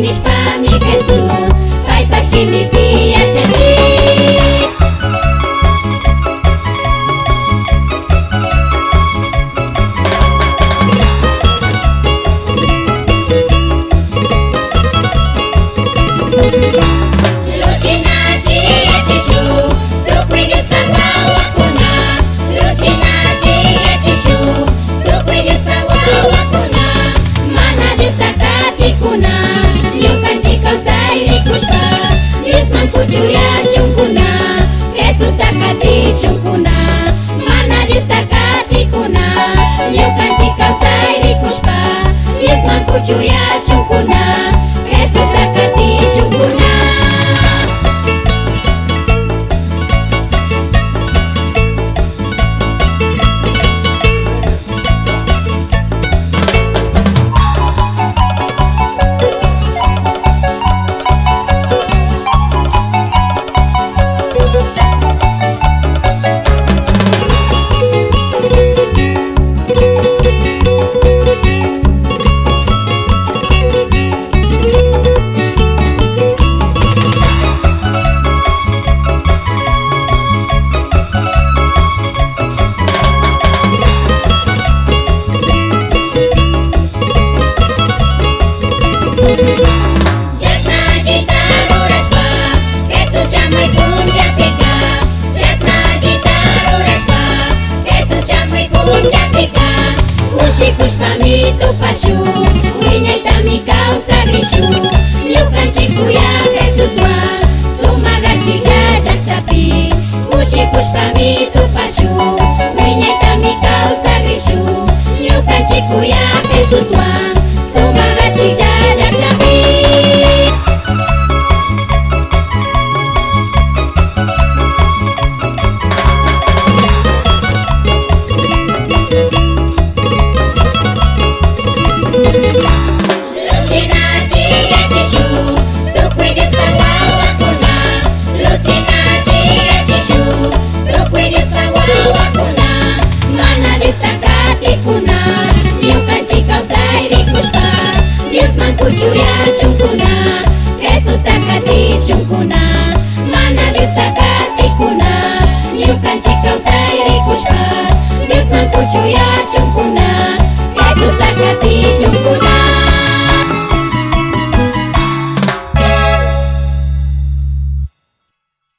Nici pa mi Jesús, pai pa și mi fie cecit. Lucinaci e cișu, tu cui Dios pagua wacuna. Lucinaci e cișu, tu cui Dios pagua wacuna. Mana Dios takati kuna, liukan cikau sairi kushpa. Dios mampucu ya chungkuna, Jesus takati chungkuna. Mana Dios takati kuna, liukan cikau sairi kushpa. Dios mampucu ya chungkuna, Jesus takati chungkuna. Jasna agitaru rașpa, Jesus cea mai bun geatica. Jasna agitaru rașpa, Jesus cea mai bun geatica. Uși cușpa mi tu pașu, uine-i tami causa grișu. Liucan cicuia Jesus wa, suma gaci jaja tapi. Uși cușpa mi tu pașu, uine-i tami causa grișu. Liucan cicuia Jesus wa, suma gaci jaja tapi. Lucinaci e cișu, tu cui Dios pagua wacuna. Lucinaci e cișu, tu cui Dios pagua wacuna. Mana Dios takati kuna, liukan cikau sairi kushpa. Dios mampucu ya chungkuna, Jesus takati